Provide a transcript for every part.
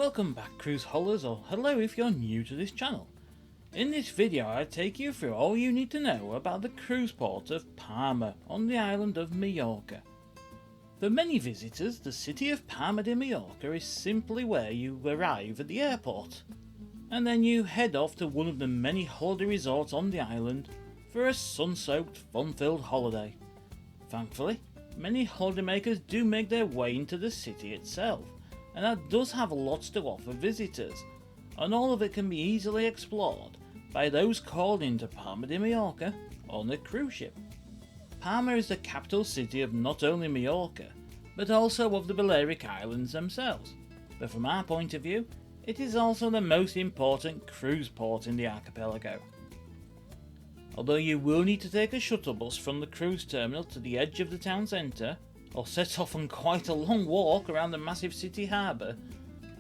Welcome back CruiseHols, or hello if you're new to this channel. In this video I take you through all you need to know about the cruise port of Palma on the island of Majorca. For many visitors, the city of Palma de Mallorca is simply where you arrive at the airport, and then you head off to one of the many holiday resorts on the island for a sun-soaked, fun-filled holiday. Thankfully, many holidaymakers do make their way into the city itself, and that does have lots to offer visitors, and all of it can be easily explored by those called into Palma de Mallorca on a cruise ship. Palma is the capital city of not only Majorca, but also of the Balearic Islands themselves, but from our point of view, it is also the most important cruise port in the archipelago. Although you will need to take a shuttle bus from the cruise terminal to the edge of the town centre, or set off on quite a long walk around the massive city harbour,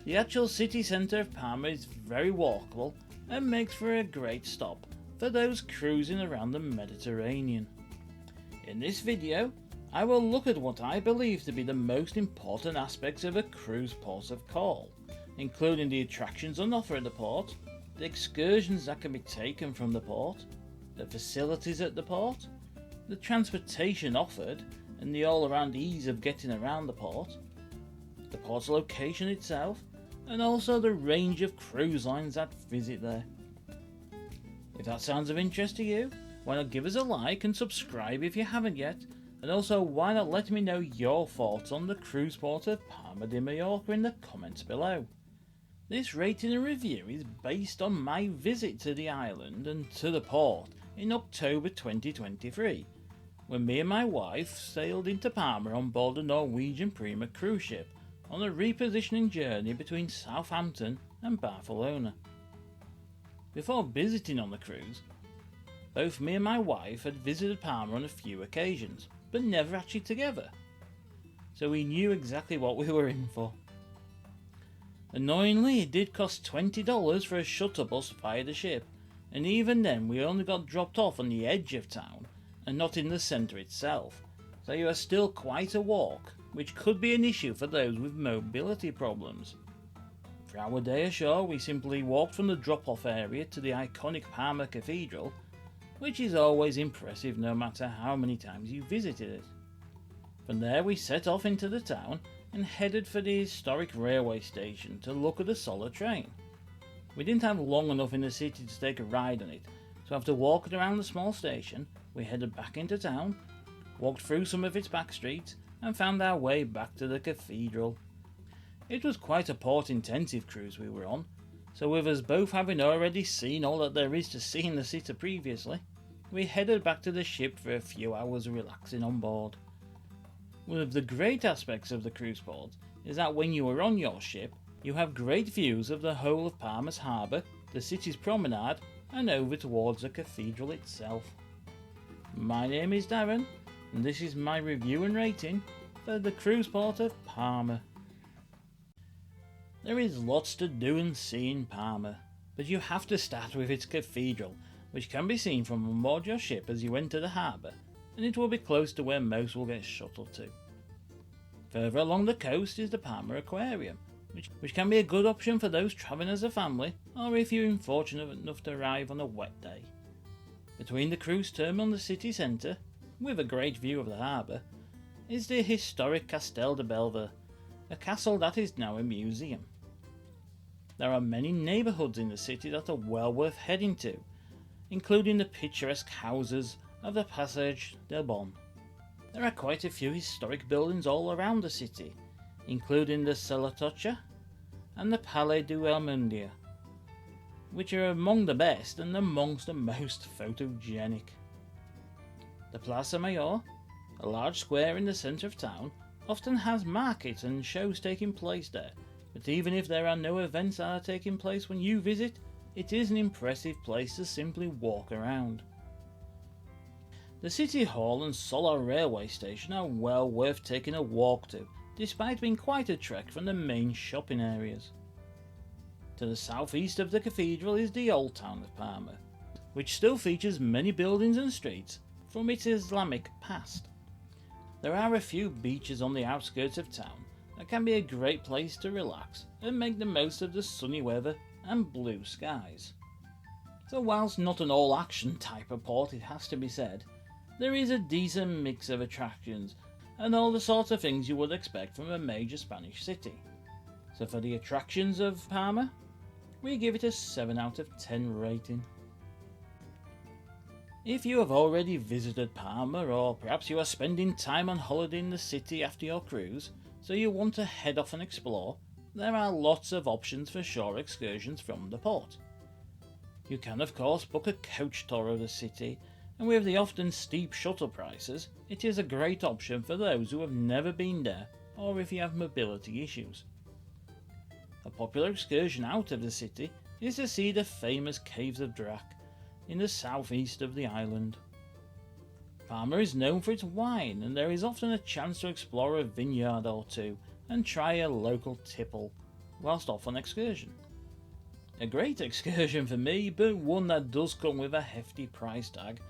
the actual city centre of Palma is very walkable and makes for a great stop for those cruising around the Mediterranean. In this video, I will look at what I believe to be the most important aspects of a cruise port of call, including the attractions on offer at the port, the excursions that can be taken from the port, the facilities at the port, the transportation offered, and the all-around ease of getting around the port's location itself, and also the range of cruise lines that visit there. If that sounds of interest to you, why not give us a like and subscribe if you haven't yet, and also why not let me know your thoughts on the cruise port of Palma de Mallorca in the comments below. This rating and review is based on my visit to the island and to the port in October 2023, when me and my wife sailed into Palma on board the Norwegian Prima cruise ship on a repositioning journey between Southampton and Barcelona. Before visiting on the cruise, both me and my wife had visited Palma on a few occasions, but never actually together, so we knew exactly what we were in for. Annoyingly, it did cost $20 for a shuttle bus via the ship, and even then we only got dropped off on the edge of town and not in the centre itself, so you are still quite a walk, which could be an issue for those with mobility problems. For our day ashore, we simply walked from the drop-off area to the iconic Palma Cathedral, which is always impressive no matter how many times you visited it. From there we set off into the town and headed for the historic railway station to look at the Solar train. We didn't have long enough in the city to take a ride on it, so after walking around the small station, we headed back into town, walked through some of its back streets, and found our way back to the cathedral. It was quite a port-intensive cruise we were on, so with us both having already seen all that there is to see in the city previously, we headed back to the ship for a few hours relaxing on board. One of the great aspects of the cruise port is that when you are on your ship, you have great views of the whole of Palma's harbour, the city's promenade, and over towards the cathedral itself. My name is Darren, and this is my review and rating for the cruise port of Palma. There is lots to do and see in Palma, but you have to start with its cathedral, which can be seen from on board your ship as you enter the harbour, and it will be close to where most will get shuttled to. Further along the coast is the Palma Aquarium, which can be a good option for those travelling as a family, or if you're unfortunate enough to arrive on a wet day. Between the cruise terminal and the city centre, with a great view of the harbour, is the historic Castel de Belver, a castle that is now a museum. There are many neighbourhoods in the city that are well worth heading to, including the picturesque houses of the Passage del Bon. There are quite a few historic buildings all around the city, including the Salatocha and the Palais du Almundia, which are among the best and amongst the most photogenic. The Plaza Mayor, a large square in the centre of town, often has markets and shows taking place there, but even if there are no events that are taking place when you visit, it is an impressive place to simply walk around. The City Hall and Solar railway station are well worth taking a walk to, despite being quite a trek from the main shopping areas. To the southeast of the cathedral is the Old Town of Palma, which still features many buildings and streets from its Islamic past. There are a few beaches on the outskirts of town that can be a great place to relax and make the most of the sunny weather and blue skies. So whilst not an all-action type of port, it has to be said, there is a decent mix of attractions and all the sorts of things you would expect from a major Spanish city. So for the attractions of Palma, we give it a 7 out of 10 rating. If you have already visited Palma, or perhaps you are spending time on holiday in the city after your cruise, so you want to head off and explore, there are lots of options for shore excursions from the port. You can of course book a coach tour of the city, and with the often steep shuttle prices, it is a great option for those who have never been there or if you have mobility issues. A popular excursion out of the city is to see the famous Caves of Drac in the southeast of the island. Palma is known for its wine, and there is often a chance to explore a vineyard or two and try a local tipple whilst off on excursion. A great excursion for me, but one that does come with a hefty price tag,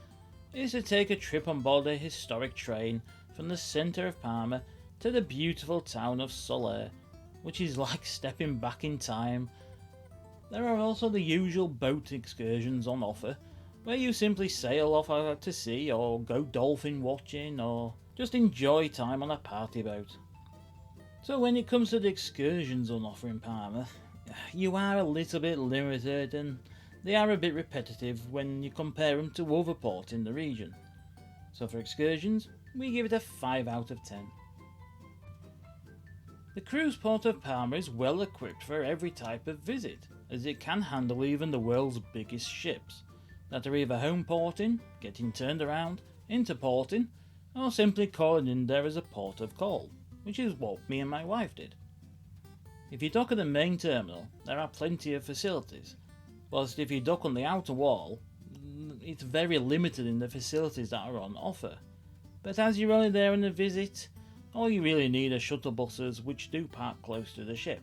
is to take a trip on board a historic train from the centre of Palma to the beautiful town of Soler, which is like stepping back in time. There are also the usual boat excursions on offer, where you simply sail off out to sea or go dolphin watching or just enjoy time on a party boat. So when it comes to the excursions on offer in Palma, you are a little bit limited and they are a bit repetitive when you compare them to other ports in the region. So for excursions, we give it a 5 out of 10. The cruise port of Palma is well equipped for every type of visit, as it can handle even the world's biggest ships that are either home porting, getting turned around, interporting, or simply calling in there as a port of call, which is what me and my wife did. If you dock at the main terminal, there are plenty of facilities, whilst if you dock on the outer wall, it's very limited in the facilities that are on offer. But as you're only there on a visit, all you really need are shuttle buses which do park close to the ship.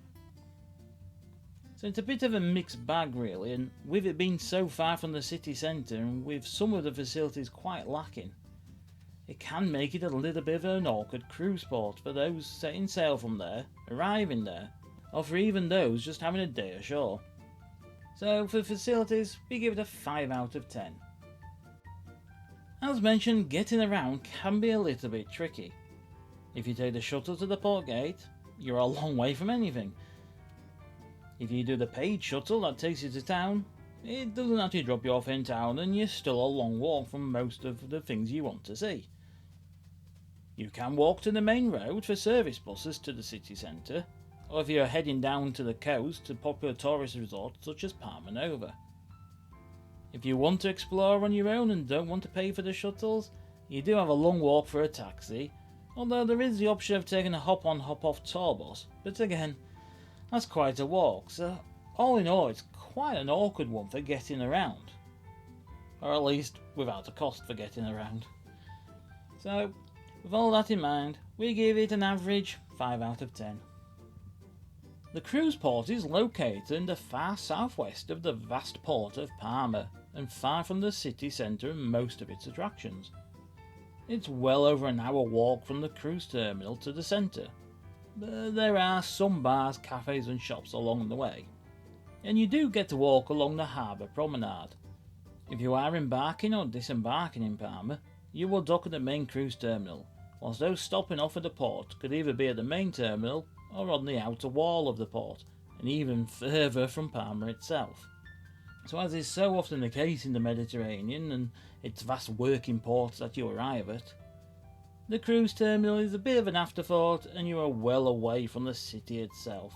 So it's a bit of a mixed bag really, and with it being so far from the city centre and with some of the facilities quite lacking, it can make it a little bit of an awkward cruise port for those setting sail from there, arriving there, or for even those just having a day ashore. So for facilities, we give it a 5 out of 10. As mentioned, getting around can be a little bit tricky. If you take the shuttle to the port gate, you're a long way from anything. If you do the paid shuttle that takes you to town, it doesn't actually drop you off in town and you're still a long walk from most of the things you want to see. You can walk to the main road for service buses to the city centre, or if you're heading down to the coast to popular tourist resorts such as Palma Nova. If you want to explore on your own and don't want to pay for the shuttles, you do have a long walk for a taxi, although there is the option of taking a hop-on hop-off tour bus, but again, that's quite a walk, so all in all it's quite an awkward one for getting around. Or at least without a cost for getting around. So, with all that in mind, we give it an average 5 out of 10. The cruise port is located in the far southwest of the vast port of Palma and far from the city centre and most of its attractions. It's well over an hour walk from the cruise terminal to the centre, but there are some bars, cafes and shops along the way, and you do get to walk along the harbour promenade. If you are embarking or disembarking in Palma, you will dock at the main cruise terminal, whilst those stopping off at the port could either be at the main terminal or on the outer wall of the port, and even further from Palma itself. So as is so often the case in the Mediterranean and its vast working ports that you arrive at, the cruise terminal is a bit of an afterthought and you are well away from the city itself,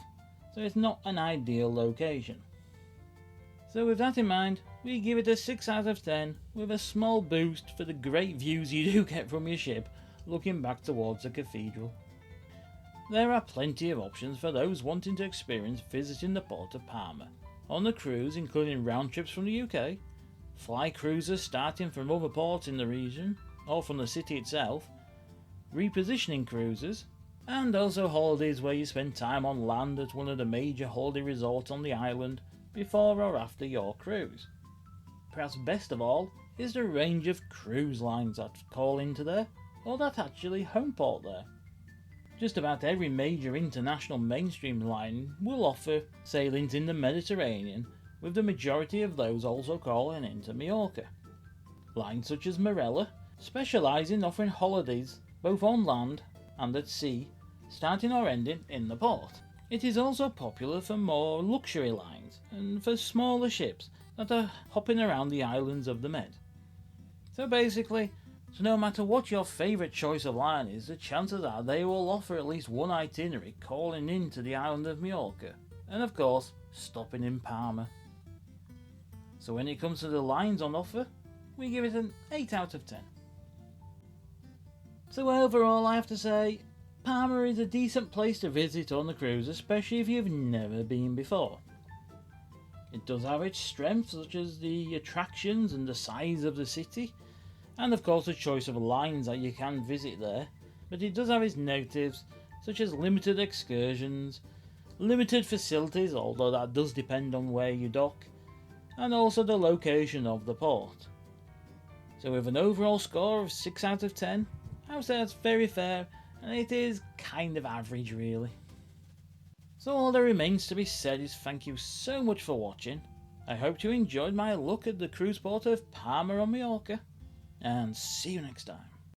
so it's not an ideal location. So with that in mind, we give it a 6 out of 10 with a small boost for the great views you do get from your ship looking back towards the cathedral. There are plenty of options for those wanting to experience visiting the port of Palma on the cruise, including round trips from the UK, fly cruises starting from other ports in the region or from the city itself, repositioning cruises, and also holidays where you spend time on land at one of the major holiday resorts on the island before or after your cruise. Perhaps best of all is the range of cruise lines that call into there or that actually home port there. Just about every major international mainstream line will offer sailings in the Mediterranean, with the majority of those also calling into Majorca. Lines such as Marella specialise in offering holidays both on land and at sea, starting or ending in the port. It is also popular for more luxury lines and for smaller ships that are hopping around the islands of the Med. So basically, no matter what your favourite choice of line is, the chances are they will offer at least one itinerary calling into the island of Majorca, and of course, stopping in Palma. So when it comes to the lines on offer, we give it an 8 out of 10. So overall, I have to say, Palma is a decent place to visit on the cruise, especially if you've never been before. It does have its strengths, such as the attractions and the size of the city, and of course the choice of lines that you can visit there, but it does have its negatives, such as limited excursions, limited facilities, although that does depend on where you dock, and also the location of the port. So with an overall score of 6 out of 10, I would say that's very fair, and it is kind of average really. So all that remains to be said is thank you so much for watching. I hope you enjoyed my look at the cruise port of Palma on Majorca, and see you next time.